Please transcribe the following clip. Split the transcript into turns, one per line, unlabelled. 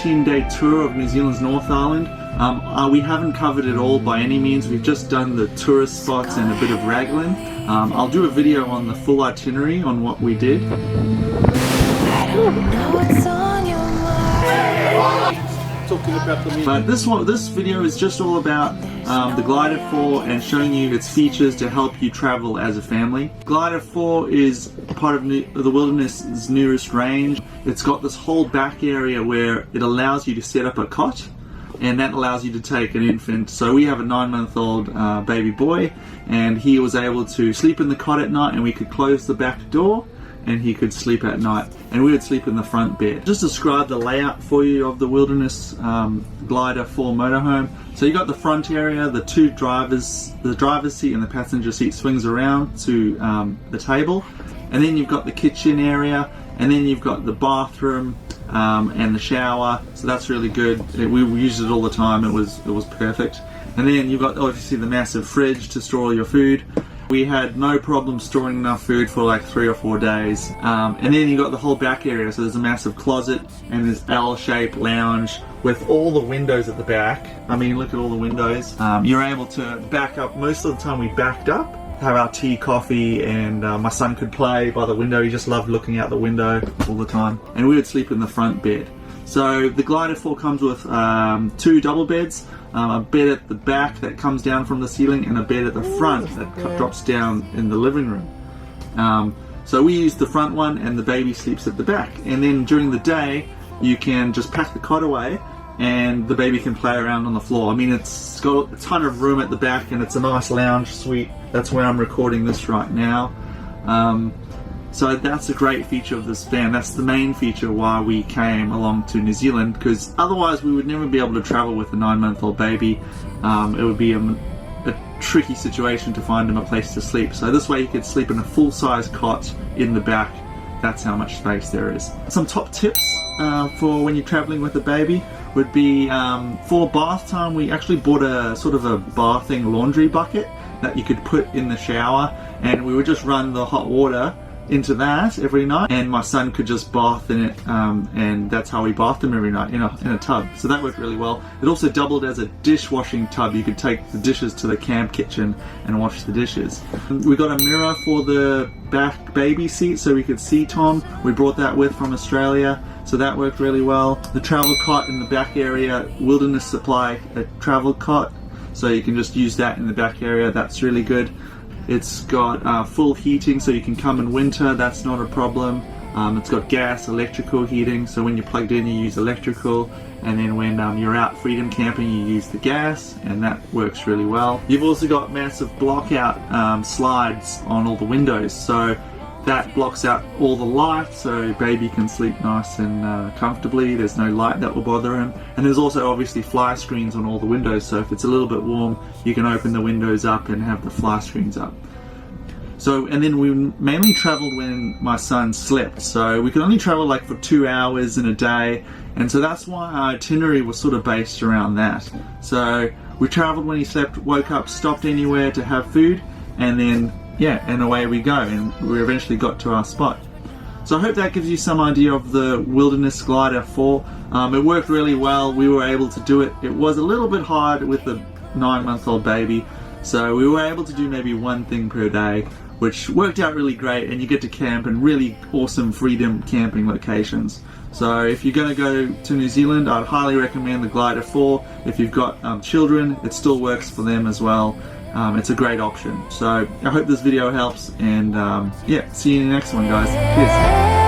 14-day tour of New Zealand's North Island. We haven't covered it all by any means. We've just done the tourist spots and a bit of Raglan. I'll do a video on the full itinerary on what we did. But this video is just all about the Glider 4 and showing you its features to help you travel as a family. Glider 4 is part of the Wilderness's newest range. It's got this whole back area where it allows you to set up a cot, and that allows you to take an infant. So we have a 9-month-old baby boy, and he was able to sleep in the cot at night, and we could close the back door and he could sleep at night, and we would sleep in the front bed. Just describe the layout for you of the Wilderness Glider 4 motorhome. So you got the front area, the two drivers, the driver's seat and the passenger seat swings around to the table, and then you've got the kitchen area, and then you've got the bathroom and the shower. So that's really good. We used it all the time. It was perfect. And then you've got obviously the massive fridge to store all your food. We had no problem storing enough food for like 3 or 4 days. And then you got the whole back area, so there's a massive closet and this L-shaped lounge with all the windows at the back. I mean, look at all the windows. You're able to back up. Most of the time we backed up, have our tea, coffee, and my son could play by the window. He just loved looking out the window all the time. And we would sleep in the front bed. So the Glider 4 comes with 2 double beds, a bed at the back that comes down from the ceiling, and a bed at the front that drops down in the living room. So we use the front one, and the baby sleeps at the back. And then during the day, you can just pack the cot away, and the baby can play around on the floor. I mean, it's got a ton of room at the back, and it's a nice lounge suite. That's where I'm recording this right now. So that's a great feature of this van. That's the main feature why we came along to New Zealand, because otherwise we would never be able to travel with a 9-month-old baby. It would be a tricky situation to find him a place to sleep. So this way you could sleep in a full-size cot in the back. That's how much space there is. Some top tips for when you're traveling with a baby would be for bath time. We actually bought a sort of a bathing laundry bucket that you could put in the shower, and we would just run the hot water into that every night, and my son could just bath in it, and that's how we bathed him every night, in a tub. So that worked really well. It also doubled as a dishwashing tub. You could take the dishes to the camp kitchen and wash the dishes. We got a mirror for the back baby seat so we could see Tom. We brought that with from Australia, so that worked really well. The travel cot in the back area, Wilderness supply a travel cot, so you can just use that in the back area. That's really good. It's got full heating, so you can come in winter, that's not a problem. It's got gas, electrical heating, so when you're plugged in you use electrical, and then when you're out freedom camping you use the gas, and that works really well. You've also got massive block out slides on all the windows, so that blocks out all the light, so baby can sleep nice and comfortably. There's no light that will bother him. And there's also obviously fly screens on all the windows, so if it's a little bit warm you can open the windows up and have the fly screens up. So, and then we mainly traveled when my son slept, so we could only travel like for 2 hours in a day, and so that's why our itinerary was sort of based around that. So we traveled when he slept, woke up, stopped anywhere to have food, and then yeah, and away we go, and we eventually got to our spot. So I hope that gives you some idea of the Wilderness Glider 4. It worked really well. We were able to do it. It was a little bit hard with the 9-month-old baby, so we were able to do maybe 1 thing per day, which worked out really great, and you get to camp in really awesome freedom camping locations. So if you're going to go to New Zealand, I'd highly recommend the Glider 4. If you've got children, it still works for them as well. It's a great option. So I hope this video helps, and yeah, see you in the next one, guys. Cheers.